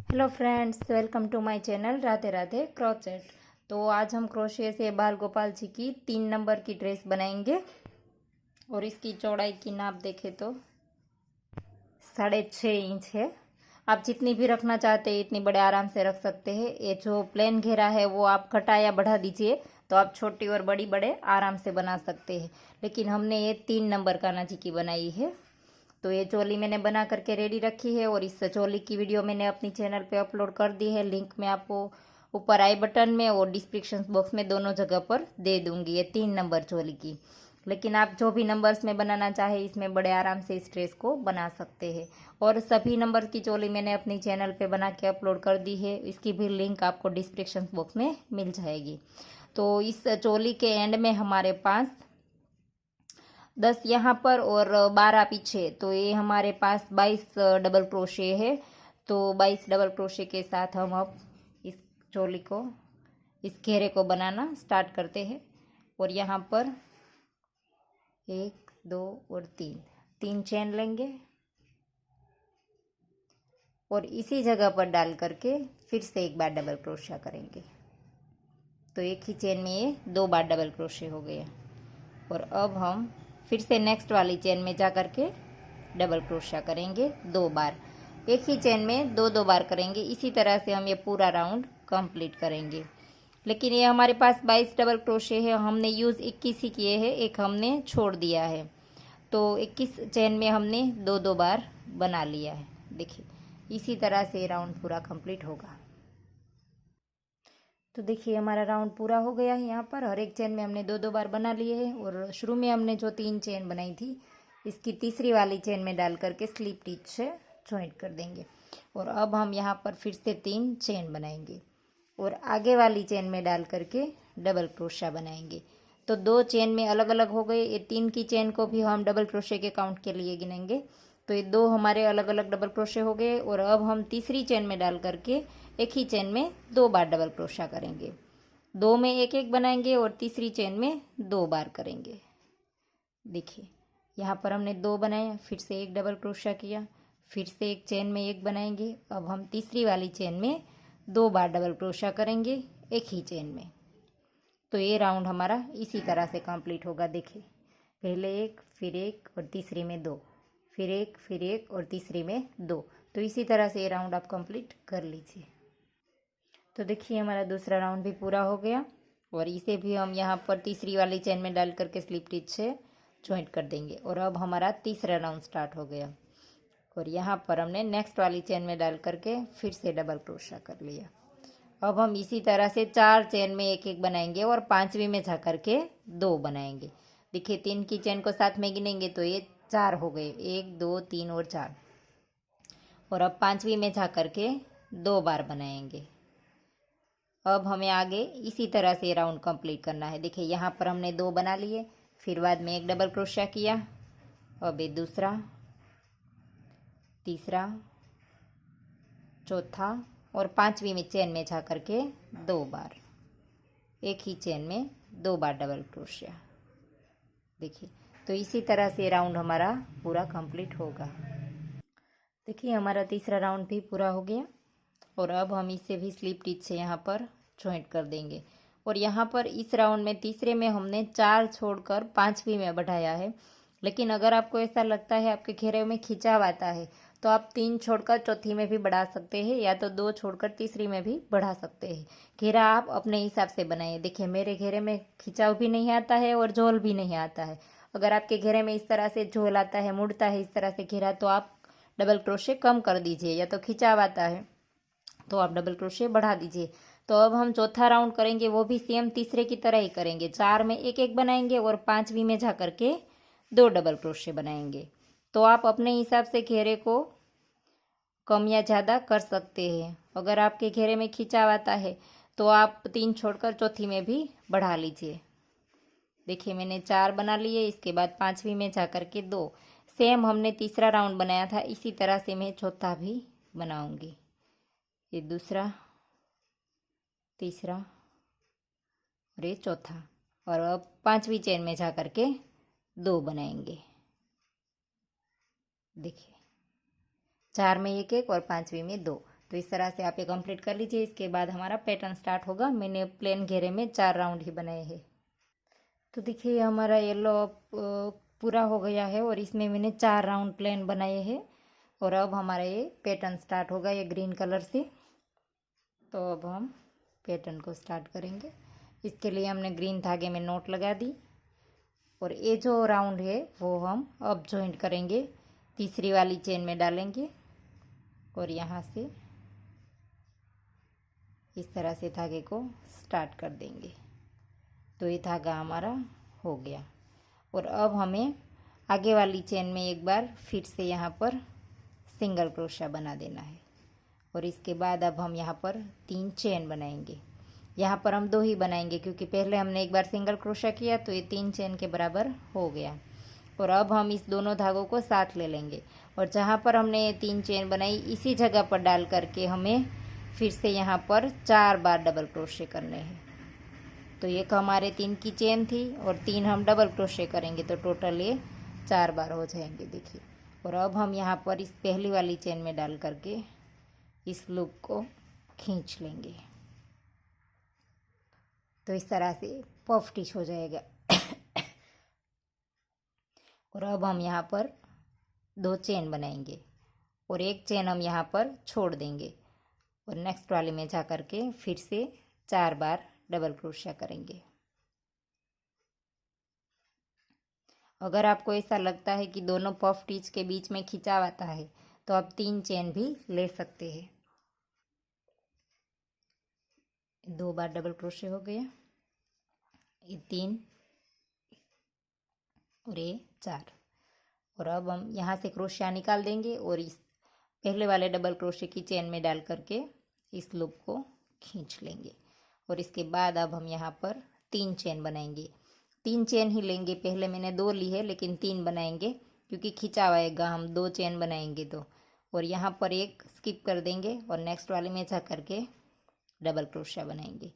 Hello friends, welcome to my channel Radhe Radhe crochet. तो आज हम क्रोशे से बाल गोपाल जी की 3 नंबर की ड्रेस बनाएंगे और इसकी चौड़ाई की नाप देखें तो 6.5 इंच है। आप जितनी भी रखना चाहते हैं इतनी बड़े आराम से रख सकते हैं। ये जो प्लेन घेरा है वो आप घटा या बढ़ा दीजिए तो आप छोटी और बड़ी बड़े आराम से बना सकते हैं। लेकिन हमने ये 3 नंबर कान्हा जी की बनाई है। तो ये चोली मैंने बना करके रेडी रखी है और इस चोली की वीडियो मैंने अपनी चैनल पे अपलोड कर दी है। लिंक मैं आपको ऊपर आई बटन में और डिस्क्रिप्शन बॉक्स में दोनों जगह पर दे दूंगी ये 3 नंबर चोली की। लेकिन आप जो भी नंबर्स में बनाना चाहे इसमें बड़े आराम से इस ड्रेस को बना सकते हैं। और सभी नंबर की चोली मैंने अपनी चैनल पे बना के अपलोड कर दी है, इसकी भी लिंक आपको डिस्क्रिप्शन बॉक्स में मिल जाएगी। तो इस चोली के एंड में हमारे पास 10 यहाँ पर और 12 पीछे, तो ये हमारे पास 22 डबल क्रोशे है। तो 22 डबल क्रोशे के साथ हम अब इस चोली को, इस घेरे को बनाना स्टार्ट करते हैं। और यहाँ पर 1 2 और 3 चेन लेंगे और इसी जगह पर डाल करके फिर से एक बार डबल क्रोशा करेंगे। तो एक ही चेन में ये 2 बार डबल क्रोशे हो गए। और अब हम फिर से नेक्स्ट वाली चेन में जा करके डबल क्रोशा करेंगे 2 बार। एक ही चेन में 2 बार करेंगे। इसी तरह से हम ये पूरा राउंड कंप्लीट करेंगे। लेकिन ये हमारे पास 22 डबल क्रोशे है, हमने यूज़ 21 ही किए हैं, एक हमने छोड़ दिया है। तो 21 चेन में हमने 2 बार बना लिया है। देखिए इसी तरह से राउंड पूरा कंप्लीट होगा। तो देखिए हमारा राउंड पूरा हो गया है। यहाँ पर हर एक चेन में हमने 2 बार बना लिए हैं। और शुरू में हमने जो 3 चेन बनाई थी इसकी तीसरी वाली चेन में डाल करके स्लिप स्टिच से जॉइंट कर देंगे। और अब हम यहाँ पर फिर से 3 चेन बनाएंगे और आगे वाली चेन में डाल करके डबल क्रोशा बनाएंगे। तो 2 चेन में अलग अलग हो गए। ये 3 की चेन को भी हम डबल क्रोशे के काउंट के लिए गिनेंगे। तो ये 2 हमारे अलग अलग डबल क्रोशे हो गए। और अब हम तीसरी चेन में डाल करके एक ही चेन में 2 बार डबल क्रोशा करेंगे। 2 में एक एक बनाएंगे और तीसरी चेन में 2 बार करेंगे। देखिए यहाँ पर हमने 2 बनाए, फिर से एक डबल क्रोशा किया, फिर से एक चेन में एक बनाएंगे। अब हम तीसरी वाली चेन में 2 बार डबल क्रोशा करेंगे एक ही चेन में। तो ये राउंड हमारा इसी तरह से कंप्लीट होगा। देखिए पहले एक, फिर एक और तीसरी में 2, फिर एक, फिर एक और तीसरी में 2। तो इसी तरह से ये राउंड आप कंप्लीट कर लीजिए। तो देखिए हमारा दूसरा राउंड भी पूरा हो गया और इसे भी हम यहाँ पर तीसरी वाली चेन में डाल करके स्लिप स्टिच से जॉइंट कर देंगे। और अब हमारा तीसरा राउंड स्टार्ट हो गया और यहाँ पर हमने नेक्स्ट वाली चेन में डाल करके फिर से डबल क्रोशा कर लिया। अब हम इसी तरह से 4 चेन में एक एक बनाएंगे और 5वीं में जा करके 2 बनाएंगे। देखिए 3 की चेन को साथ में गिनेंगे तो ये 4 हो गए, 1 2 3 और 4। और अब 5वीं में जा करके 2 बार बनाएंगे। अब हमें आगे इसी तरह से राउंड कंप्लीट करना है। देखिए यहाँ पर हमने 2 बना लिए, फिर बाद में एक डबल क्रोशा किया, अब ये दूसरा, तीसरा, चौथा और 5वीं में चेन में जा करके 2 बार, एक ही चेन में 2 बार डबल क्रोशिया। देखिए तो इसी तरह से राउंड हमारा पूरा कंप्लीट होगा। देखिए हमारा तीसरा राउंड भी पूरा हो गया और अब हम इसे भी स्लिप स्टिच से यहाँ पर जॉइंट कर देंगे। और यहाँ पर इस राउंड में तीसरे में हमने 4 छोड़कर 5वीं में बढ़ाया है। लेकिन अगर आपको ऐसा लगता है आपके घेरे में खिंचाव आता है तो आप 3 छोड़कर चौथी में भी बढ़ा सकते हैं या तो 2 छोड़कर तीसरी में भी बढ़ा सकते हैं। घेरा आप अपने हिसाब से बनाइए। देखिए मेरे घेरे में खिंचाव भी नहीं आता है और झोल भी नहीं आता है। अगर आपके घेरे में इस तरह से झोल आता है, मुड़ता है इस तरह से घेरा, तो आप डबल क्रोशे कम कर दीजिए, या तो खिंचाव आता है तो आप डबल क्रोशे बढ़ा दीजिए। तो अब हम चौथा राउंड करेंगे, वो भी सेम तीसरे की तरह ही करेंगे। 4 में एक एक बनाएंगे और 5वीं में जा करके 2 डबल क्रोशे बनाएंगे। तो आप अपने हिसाब से घेरे को कम या ज़्यादा कर सकते हैं। अगर आपके घेरे में खिंचाव आता है तो आप 3 छोड़कर चौथी में भी बढ़ा लीजिए। देखिए मैंने 4 बना लिए, इसके बाद 5वीं में जा करके 2। सेम हमने तीसरा राउंड बनाया था इसी तरह से मैं चौथा भी बनाऊंगी। ये दूसरा, तीसरा और ये चौथा। और अब 5वीं चेन में जा करके 2 बनाएंगे। देखिए 4 में एक एक और 5वीं में 2। तो इस तरह से आप ये कंप्लीट कर लीजिए। इसके बाद हमारा पैटर्न स्टार्ट होगा। मैंने प्लेन घेरे में 4 राउंड ही बनाए हैं। तो देखिए हमारा येलो पूरा हो गया है और इसमें मैंने 4 राउंड प्लेन बनाए हैं। और अब हमारा ये पैटर्न स्टार्ट होगा ये ग्रीन कलर से। तो अब हम पैटर्न को स्टार्ट करेंगे। इसके लिए हमने ग्रीन धागे में नोट लगा दी और ये जो राउंड है वो हम अब जॉइंट करेंगे, तीसरी वाली चेन में डालेंगे और यहाँ से इस तरह से धागे को स्टार्ट कर देंगे। तो ये धागा हमारा हो गया। और अब हमें आगे वाली चेन में एक बार फिर से यहाँ पर सिंगल क्रोशा बना देना है। और इसके बाद अब हम यहाँ पर 3 चेन बनाएंगे। यहाँ पर हम 2 ही बनाएंगे क्योंकि पहले हमने एक बार सिंगल क्रोशा किया तो ये 3 चेन के बराबर हो गया। और अब हम इस दोनों धागों को साथ ले लेंगे और जहाँ पर हमने ये 3 चेन बनाई इसी जगह पर डाल करके हमें फिर से यहाँ पर 4 बार डबल क्रोशे करने हैं। तो ये हमारे 3 की चेन थी और 3 हम डबल क्रोशे करेंगे तो टोटल ये 4 बार हो जाएंगे। देखिए। और अब हम यहाँ पर इस पहली वाली चेन में डाल करके इस लूप को खींच लेंगे। तो इस तरह से पफ स्टिच हो जाएगा। और अब हम यहाँ पर 2 चेन बनाएंगे और एक चेन हम यहाँ पर छोड़ देंगे और नेक्स्ट वाले में जा करके फिर से 4 बार डबल क्रोशिया करेंगे। अगर आपको ऐसा लगता है कि दोनों पफ स्टिच के बीच में खिंचाव आता है तो आप 3 चेन भी ले सकते हैं। 2 बार डबल क्रोशिया हो गया, ये 3 और ये 4। और अब हम यहाँ से क्रोशिया निकाल देंगे और इस पहले वाले डबल क्रोशिया की चेन में डाल करके इस लूप को खींच लेंगे। और इसके बाद अब हम यहाँ पर 3 चेन बनाएंगे। 3 चेन ही लेंगे, पहले मैंने 2 ली है लेकिन 3 बनाएंगे क्योंकि खिंचाव आएगा, हम 2 चेन बनाएंगे तो। और यहाँ पर एक स्किप कर देंगे और नेक्स्ट वाले में जा करके डबल क्रोशिया बनाएंगे।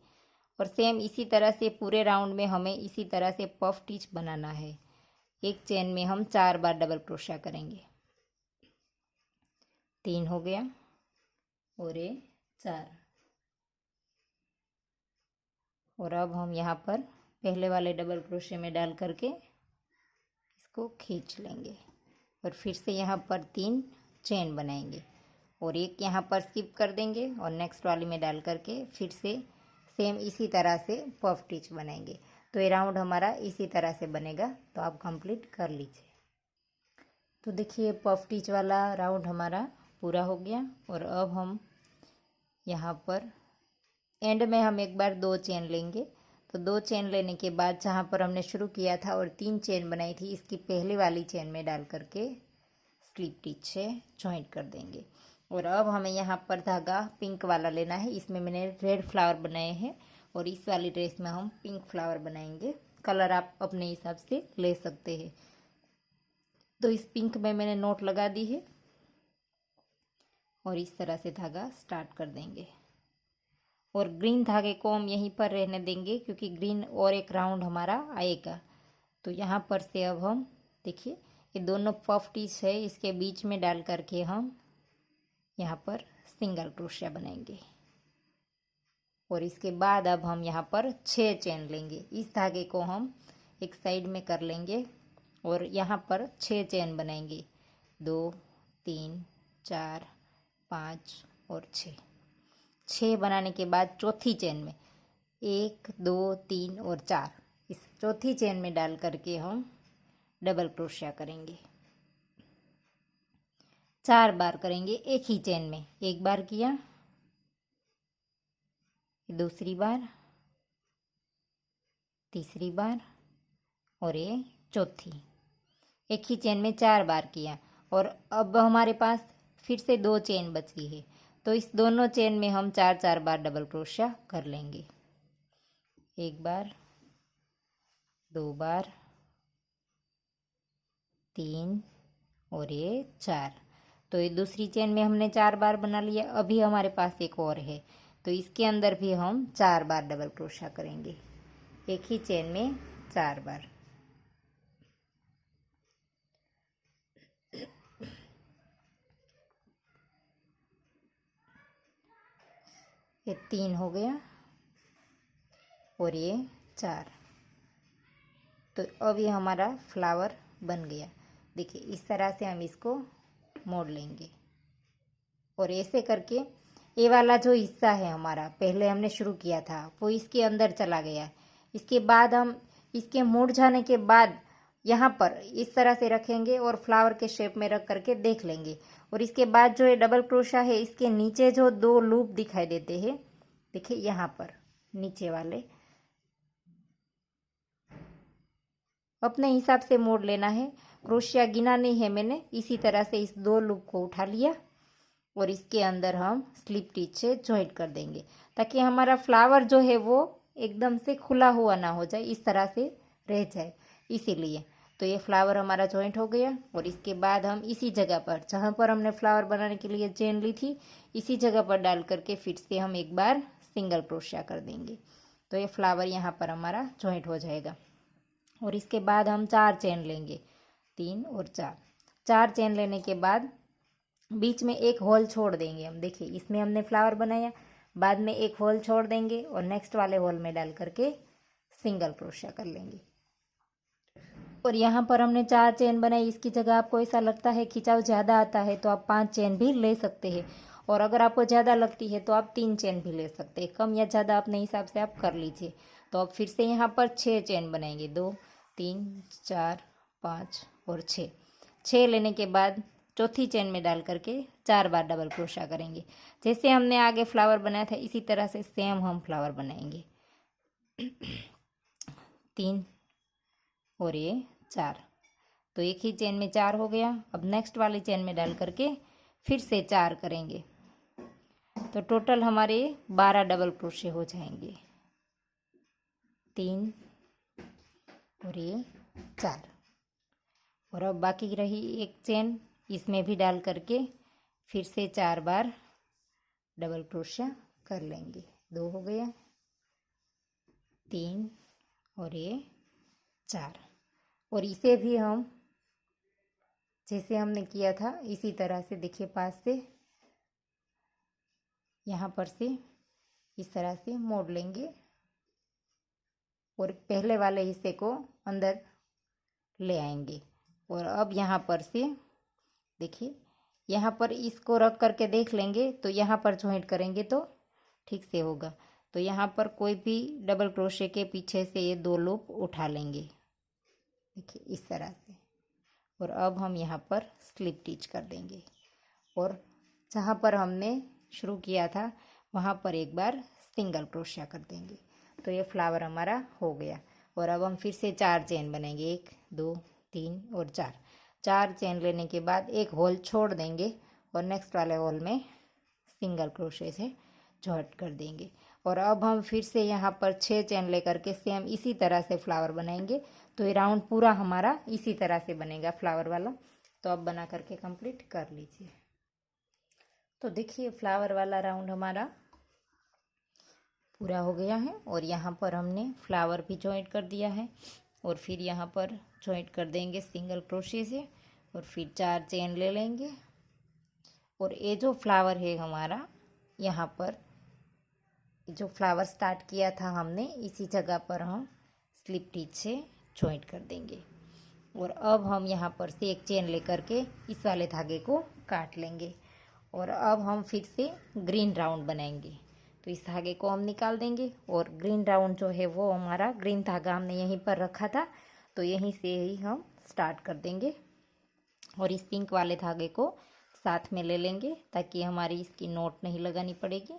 और सेम इसी तरह से पूरे राउंड में हमें इसी तरह से पफ स्टिच बनाना है। एक चेन में हम 4 बार डबल क्रोशिया करेंगे। 3 हो गया और ये 4। और अब हम यहाँ पर पहले वाले डबल क्रोशिया में डाल करके इसको खींच लेंगे और फिर से यहाँ पर 3 चेन बनाएंगे और एक यहाँ पर स्किप कर देंगे और नेक्स्ट वाले में डाल करके फिर से सेम इसी तरह से पफ स्टिच बनाएंगे। तो ये राउंड हमारा इसी तरह से बनेगा। तो आप कंप्लीट कर लीजिए। तो देखिए पफ स्टिच वाला राउंड हमारा पूरा हो गया। और अब हम यहाँ पर एंड में हम एक बार 2 चेन लेंगे। तो 2 चेन लेने के बाद जहाँ पर हमने शुरू किया था और 3 चेन बनाई थी इसकी पहली वाली चेन में डाल करके स्लिप स्टिच से जॉइंट कर देंगे। और अब हमें यहाँ पर धागा पिंक वाला लेना है। इसमें मैंने रेड फ्लावर बनाए हैं और इस वाली ड्रेस में हम पिंक फ्लावर बनाएंगे। कलर आप अपने हिसाब से ले सकते हैं। तो इस पिंक में मैंने नोट लगा दी है और इस तरह से धागा स्टार्ट कर देंगे। और ग्रीन धागे को हम यहीं पर रहने देंगे क्योंकि ग्रीन और एक राउंड हमारा आएगा। तो यहाँ पर से अब हम देखिए ये दोनों पफ स्टिच है, इसके बीच में डाल करके हम यहाँ पर सिंगल क्रोशिया बनाएंगे। और इसके बाद अब हम यहाँ पर 6 चेन लेंगे। इस धागे को हम एक साइड में कर लेंगे और यहाँ पर 6 चेन बनाएंगे। 2 3 4 5 और 6 बनाने के बाद चौथी चेन में 1 2 3 और 4 इस चौथी चेन में डाल करके हम डबल क्रोशिया करेंगे। 4 बार करेंगे एक ही चेन में। एक बार किया, दूसरी बार, तीसरी बार और ये चौथी। एक ही चेन में 4 बार किया। और अब हमारे पास फिर से 2 चेन बची है तो इस दोनों चेन में हम 4 बार डबल क्रोशिया कर लेंगे। 1 बार, 2 बार, 3 और ये 4। तो ये दूसरी चेन में हमने 4 बार बना लिया। अभी हमारे पास एक और है तो इसके अंदर भी हम 4 बार डबल क्रोशिया करेंगे। एक ही चेन में 4 बार। ये 3 हो गया और ये 4। तो अब ये हमारा फ्लावर बन गया। देखिए इस तरह से हम इसको मोड़ लेंगे और ऐसे करके ये वाला जो हिस्सा है हमारा पहले हमने शुरू किया था वो इसके अंदर चला गया। इसके बाद हम इसके मुड़ जाने के बाद यहाँ पर इस तरह से रखेंगे और फ्लावर के शेप में रख करके देख लेंगे। और इसके बाद जो ये डबल क्रोशा है इसके नीचे जो 2 लूप दिखाई देते हैं, देखिए यहाँ पर नीचे वाले अपने हिसाब से मोड़ लेना है। क्रोशिया गिना नहीं है मैंने, इसी तरह से इस 2 लूप को उठा लिया और इसके अंदर हम स्लिप स्टिच से जॉइंट कर देंगे ताकि हमारा फ्लावर जो है वो एकदम से खुला हुआ ना हो जाए, इस तरह से रह जाए इसीलिए। तो ये फ्लावर हमारा जॉइंट हो गया और इसके बाद हम इसी जगह पर जहाँ पर हमने फ्लावर बनाने के लिए चेन ली थी इसी जगह पर डाल करके फिर से हम एक बार सिंगल क्रोशिया कर देंगे। तो ये फ्लावर यहाँ पर हमारा जॉइंट हो जाएगा। और इसके बाद हम 4 चेन लेंगे, 3 और 4 चेन लेने के बाद बीच में एक होल छोड़ देंगे हम। देखिए इसमें हमने फ्लावर बनाया, बाद में एक होल छोड़ देंगे और नेक्स्ट वाले होल में डाल करके सिंगल क्रोशिया कर लेंगे। और यहाँ पर हमने 4 चेन बनाई। इसकी जगह आपको ऐसा लगता है खिंचाव ज़्यादा आता है तो आप 5 चेन भी ले सकते हैं और अगर आपको ज़्यादा लगती है तो आप 3 चेन भी ले सकते हैं। कम या ज़्यादा अपने हिसाब से आप कर लीजिए। तो अब फिर से यहाँ पर 6 चेन बनाएंगे, 2 3 4 5 और 6 लेने के बाद चौथी चेन में डाल करके 4 बार डबल क्रोशिया करेंगे। जैसे हमने आगे फ्लावर बनाया था इसी तरह से सेम हम फ्लावर बनाएंगे। 3 और ये 4, तो एक ही चेन में 4 हो गया। अब नेक्स्ट वाली चेन में डाल करके फिर से 4 करेंगे तो टोटल हमारे 12 डबल क्रोशिया हो जाएंगे। 3 और ये 4 और अब बाकी रही एक चेन, इसमें भी डाल करके फिर से 4 बार डबल क्रोशिया कर लेंगे। 2 हो गया, 3 और ये 4। और इसे भी हम जैसे हमने किया था इसी तरह से देखिए पास से यहाँ पर से इस तरह से मोड़ लेंगे और पहले वाले हिस्से को अंदर ले आएंगे। और अब यहाँ पर से देखिए यहाँ पर इसको रख करके देख लेंगे तो यहाँ पर जॉइंट करेंगे तो ठीक से होगा। तो यहाँ पर कोई भी डबल क्रोशे के पीछे से ये 2 लूप उठा लेंगे, देखिए इस तरह से। और अब हम यहाँ पर स्लिप स्टिच कर देंगे और जहाँ पर हमने शुरू किया था वहाँ पर एक बार सिंगल क्रोशिया कर देंगे। तो ये फ्लावर हमारा हो गया। और अब हम फिर से 4 चेन बनाएंगे, 1 2 3 और 4 चेन लेने के बाद एक होल छोड़ देंगे और नेक्स्ट वाले होल में सिंगल क्रोशे से जॉइंट कर देंगे। और अब हम फिर से यहाँ पर 6 चेन लेकर के सेम इसी तरह से फ्लावर बनाएंगे। तो ये राउंड पूरा हमारा इसी तरह से बनेगा फ्लावर वाला। तो अब बना करके कंप्लीट कर लीजिए। तो देखिए फ्लावर वाला राउंड हमारा पूरा हो गया है और यहाँ पर हमने फ्लावर भी जॉइंट कर दिया है और फिर यहाँ पर जॉइंट कर देंगे सिंगल क्रोशे से और फिर 4 चेन ले लेंगे। और ये जो फ्लावर है हमारा यहाँ पर जो फ्लावर स्टार्ट किया था हमने इसी जगह पर हम स्लिप स्टिच से जॉइंट कर देंगे। और अब हम यहाँ पर से एक चेन लेकर के इस वाले धागे को काट लेंगे और अब हम फिर से ग्रीन राउंड बनाएंगे। तो इस धागे को हम निकाल देंगे और ग्रीन राउंड जो है वो हमारा ग्रीन धागा हमने यहीं पर रखा था तो यहीं से ही हम स्टार्ट कर देंगे और इस पिंक वाले धागे को साथ में ले लेंगे ताकि हमारी इसकी नोट नहीं लगानी पड़ेगी।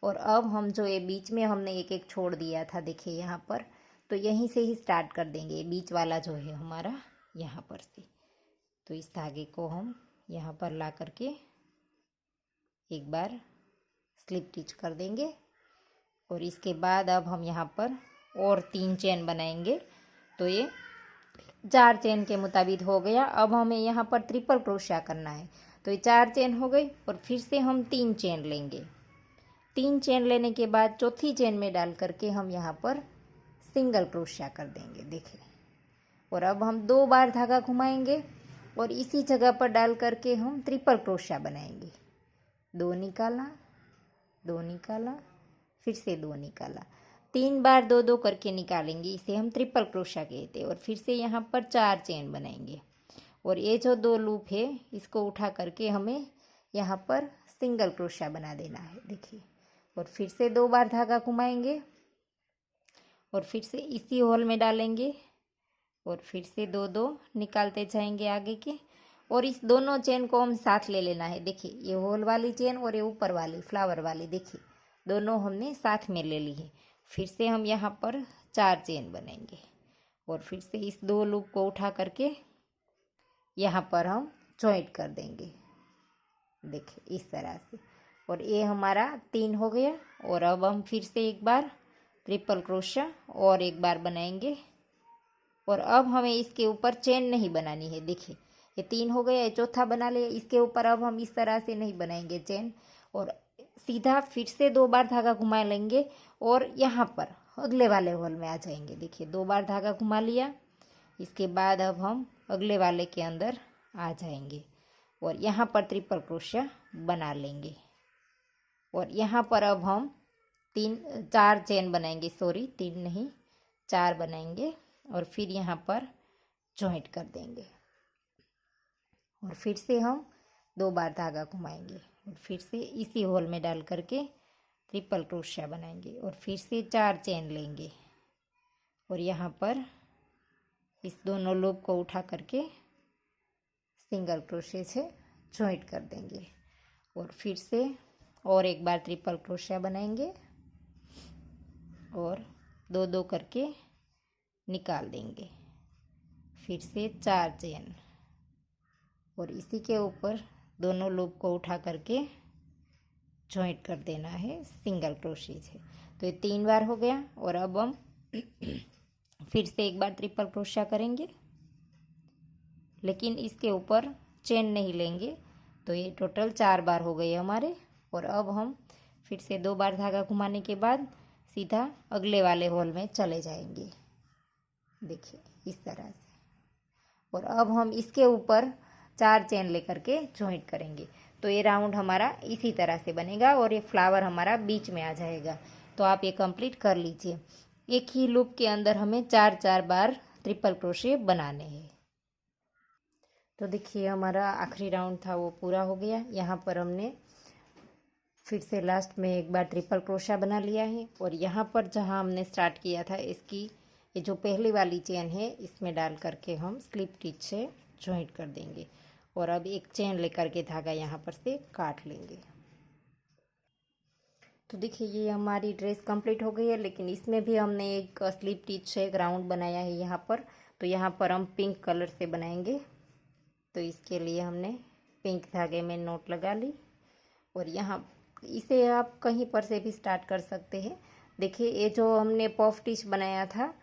और अब हम जो ये बीच में हमने एक एक छोड़ दिया था देखिए यहाँ पर, तो यहीं से ही स्टार्ट कर देंगे बीच वाला जो है हमारा यहाँ पर से। तो इस धागे को हम यहाँ पर ला करके एक बार स्लिप स्टिच कर देंगे और इसके बाद अब हम यहाँ पर और 3 चेन बनाएंगे। तो ये 4 चेन के मुताबिक हो गया। अब हमें यहाँ पर ट्रिपल क्रोशिया करना है। तो ये 4 चेन हो गई और फिर से हम 3 चेन लेंगे। 3 चेन लेने के बाद चौथी चेन में डाल करके हम यहाँ पर सिंगल क्रोशिया कर देंगे देखिए। और अब हम 2 बार धागा घुमाएंगे और इसी जगह पर डाल करके हम ट्रिपल क्रोशिया बनाएंगे। 2 निकाला, 2 निकाला फिर से 2 निकाला, 3 बार 2 2 करके निकालेंगे, इसे हम ट्रिपल क्रोशा कहते हैं। और फिर से यहाँ पर 4 चेन बनाएंगे और ये जो 2 लूप है इसको उठा करके हमें यहाँ पर सिंगल क्रोशा बना देना है, देखिए। और फिर से 2 बार धागा घुमाएंगे और फिर से इसी होल में डालेंगे और फिर से 2 2 निकालते जाएंगे आगे के। और इस दोनों चेन को हम साथ ले लेना है, देखिए ये होल वाली चेन और ये ऊपर वाली फ्लावर वाली, देखिए दोनों हमने साथ में ले ली है। फिर से हम यहाँ पर 4 चेन बनेंगे और फिर से इस 2 लूप को उठा करके यहाँ पर हम जॉइंट कर देंगे, देखिए इस तरह से। और ये हमारा 3 हो गया। और अब हम फिर से एक बार ट्रिपल क्रोशा और एक बार बनाएंगे। और अब हमें इसके ऊपर चेन नहीं बनानी है, देखिए ये 3 हो गया, ये चौथा बना लिया। इसके ऊपर अब हम इस तरह से नहीं बनाएंगे चेन, और सीधा फिर से 2 बार धागा घुमा लेंगे और यहाँ पर अगले वाले होल में आ जाएंगे, देखिए 2 बार धागा घुमा लिया। इसके बाद अब हम अगले वाले के अंदर आ जाएंगे और यहाँ पर ट्रिपल क्रोशा बना लेंगे। और यहाँ पर अब हम 4 चेन बनाएंगे, सॉरी 3 नहीं 4 बनाएंगे और फिर यहाँ पर जॉइंट कर देंगे। और फिर से हम 2 बार धागा घुमाएंगे और फिर से इसी होल में डाल करके ट्रिपल क्रोशा बनाएंगे और फिर से 4 चेन लेंगे और यहाँ पर इस दोनों लूप को उठा करके सिंगल क्रोशे से जॉइंट कर देंगे। और फिर से और एक बार ट्रिपल क्रोशा बनाएंगे और 2 2 करके निकाल देंगे। फिर से 4 चेन और इसी के ऊपर दोनों लूप को उठा करके जॉइंट कर देना है सिंगल क्रोशे से। तो ये 3 बार हो गया। और अब हम फिर से एक बार ट्रिपल क्रोशा करेंगे, लेकिन इसके ऊपर चेन नहीं लेंगे। तो ये टोटल 4 बार हो गए हमारे। और अब हम फिर से 2 बार धागा घुमाने के बाद सीधा अगले वाले होल में चले जाएंगे, देखिए इस तरह से। और अब हम इसके ऊपर 4 चेन लेकर के जॉइंट करेंगे। तो ये राउंड हमारा इसी तरह से बनेगा और ये फ्लावर हमारा बीच में आ जाएगा। तो आप ये कंप्लीट कर लीजिए। एक ही लूप के अंदर हमें 4 4 बार ट्रिपल क्रोशे बनाने हैं। तो देखिए हमारा आखिरी राउंड था वो पूरा हो गया। यहाँ पर हमने फिर से लास्ट में एक बार ट्रिपल क्रोशा बना लिया है। और यहाँ पर जहाँ हमने स्टार्ट किया था, इसकी ये जो पहली वाली चेन है इसमें डाल करके हम स्लिप स्टिच से जॉइंट कर देंगे। और अब एक चेन लेकर के धागा यहाँ पर से काट लेंगे। तो देखिए ये हमारी ड्रेस कंप्लीट हो गई है, लेकिन इसमें भी हमने एक स्लिप स्टिच से एक राउंड बनाया है यहाँ पर। तो यहाँ पर हम पिंक कलर से बनाएंगे। तो इसके लिए हमने पिंक धागे में नोट लगा ली। और यहाँ इसे आप कहीं पर से भी स्टार्ट कर सकते हैं। देखिए ये जो हमने पफ स्टिच बनाया था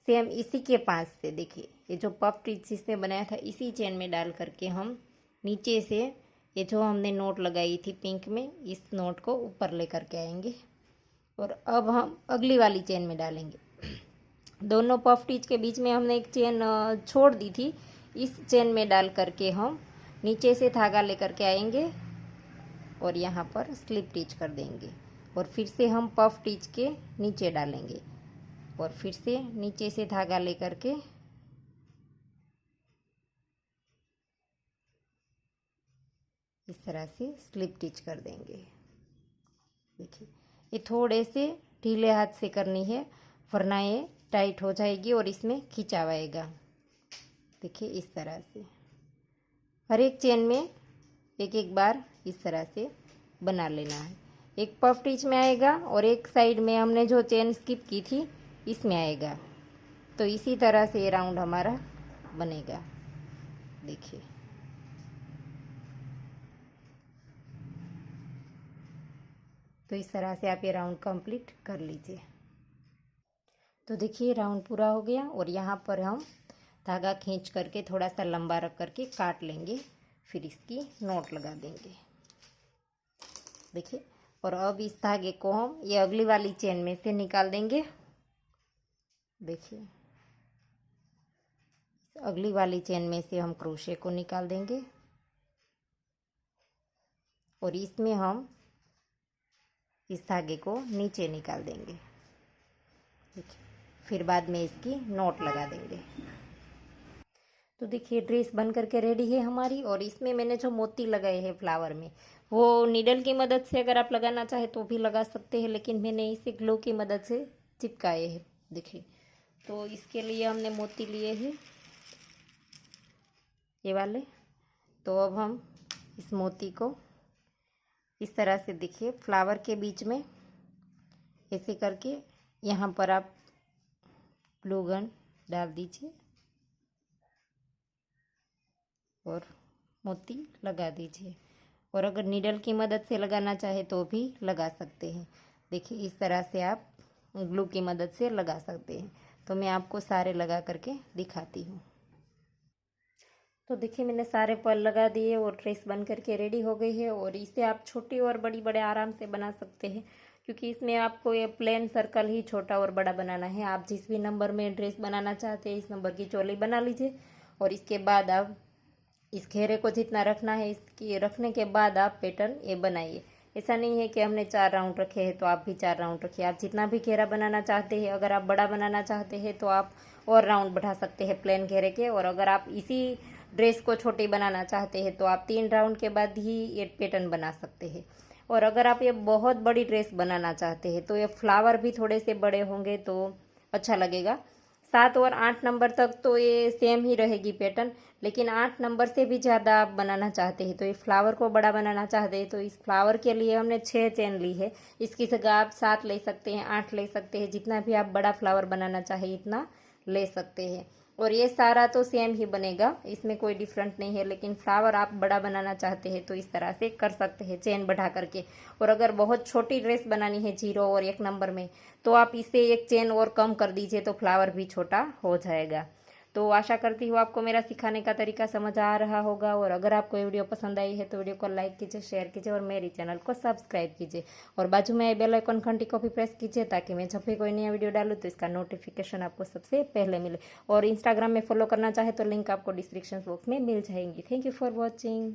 सेम इसी के पास से, देखिए ये जो पफ स्टिच जिसने बनाया था इसी चेन में डाल करके हम नीचे से ये जो हमने नोट लगाई थी पिंक में, इस नोट को ऊपर लेकर के आएंगे। और अब हम अगली वाली चेन में डालेंगे। दोनों पफ स्टिच के बीच में हमने एक चेन छोड़ दी थी, इस चेन में डाल करके हम नीचे से धागा लेकर के आएंगे और यहाँ पर स्लिप स्टिच कर देंगे। और फिर से हम पफ स्टिच के नीचे डालेंगे और फिर से नीचे से धागा लेकर के इस तरह से स्लिप स्टिच कर देंगे। देखिए ये थोड़े से ढीले हाथ से करनी है, वरना ये टाइट हो जाएगी और इसमें खिंचाव आएगा। देखिए इस तरह से हर एक चेन में एक एक बार इस तरह से बना लेना है। एक पफ स्टिच में आएगा और एक साइड में हमने जो चेन स्किप की थी इसमें आएगा। तो इसी तरह से ये राउंड हमारा बनेगा, देखिए। तो इस तरह से आप ये राउंड कंप्लीट कर लीजिए। तो देखिए राउंड पूरा हो गया। और यहाँ पर हम धागा खींच करके थोड़ा सा लंबा रख करके काट लेंगे, फिर इसकी नोट लगा देंगे, देखिए। और अब इस धागे को हम ये अगली वाली चेन में से निकाल देंगे, देखिए अगली वाली चेन में से हम क्रोशे को निकाल देंगे और इसमें हम इस धागे को नीचे निकाल देंगे। देखिए, फिर बाद में इसकी नॉट लगा देंगे। तो देखिए ड्रेस बन करके रेडी है हमारी। और इसमें मैंने जो मोती लगाए हैं फ्लावर में, वो नीडल की मदद से अगर आप लगाना चाहे तो भी लगा सकते हैं, लेकिन मैंने इसे ग्लो की मदद से चिपकाए हैं। देखिए, तो इसके लिए हमने मोती लिए हैं ये वाले। तो अब हम इस मोती को इस तरह से, देखिए फ्लावर के बीच में ऐसे करके यहाँ पर आप ग्लू गन डाल दीजिए और मोती लगा दीजिए। और अगर नीडल की मदद से लगाना चाहे तो भी लगा सकते हैं। देखिए इस तरह से आप ग्लू की मदद से लगा सकते हैं। तो मैं आपको सारे लगा करके दिखाती हूँ। तो देखिए मैंने सारे पर्ल लगा दिए और ड्रेस बन करके रेडी हो गई है। और इसे आप छोटी और बड़ी बड़े आराम से बना सकते हैं, क्योंकि इसमें आपको ये प्लेन सर्कल ही छोटा और बड़ा बनाना है। आप जिस भी नंबर में ड्रेस बनाना चाहते हैं इस नंबर की चोली बना लीजिए। और इसके बाद आप इस घेरे को जितना रखना है, इसकी रखने के बाद आप पैटर्न ये बनाइए। ऐसा नहीं है कि हमने 4 राउंड रखे हैं तो आप भी 4 राउंड रखिए। आप जितना भी घेरा बनाना चाहते हैं, अगर आप बड़ा बनाना चाहते हैं तो आप और राउंड बढ़ा सकते हैं प्लेन घेरे के। और अगर आप इसी ड्रेस को छोटी बनाना चाहते हैं तो आप 3 राउंड के बाद ही ये पैटर्न बना सकते हैं। और अगर आप ये बहुत बड़ी ड्रेस बनाना चाहते हैं तो ये फ्लावर भी थोड़े से बड़े होंगे तो अच्छा लगेगा। 7 और 8 नंबर तक तो ये सेम ही रहेगी पैटर्न, लेकिन 8 नंबर से भी ज़्यादा आप बनाना चाहते हैं तो ये फ्लावर को बड़ा बनाना चाहते हैं तो इस फ्लावर के लिए हमने 6 चेन ली है। इसकी जगह आप 7 ले सकते हैं, 8 ले सकते हैं, जितना भी आप बड़ा फ्लावर बनाना चाहे इतना ले सकते हैं। और ये सारा तो सेम ही बनेगा, इसमें कोई डिफरेंट नहीं है। लेकिन फ्लावर आप बड़ा बनाना चाहते हैं तो इस तरह से कर सकते हैं चेन बढ़ा करके। और अगर बहुत छोटी ड्रेस बनानी है 0 और 1 नंबर में तो आप इसे 1 चेन और कम कर दीजिए तो फ्लावर भी छोटा हो जाएगा। तो आशा करती हूँ आपको मेरा सिखाने का तरीका समझ आ रहा होगा। और अगर आपको ये वीडियो पसंद आई है तो वीडियो को लाइक कीजिए, शेयर कीजिए और मेरे चैनल को सब्सक्राइब कीजिए। और बाजू में बेल आइकन घंटी को भी प्रेस कीजिए ताकि मैं जब भी कोई नया वीडियो डालूँ तो इसका नोटिफिकेशन आपको सबसे पहले मिले। और इंस्टाग्राम में फॉलो करना चाहे तो लिंक आपको डिस्क्रिप्शन बॉक्स में मिल जाएंगी। Thank you for watching.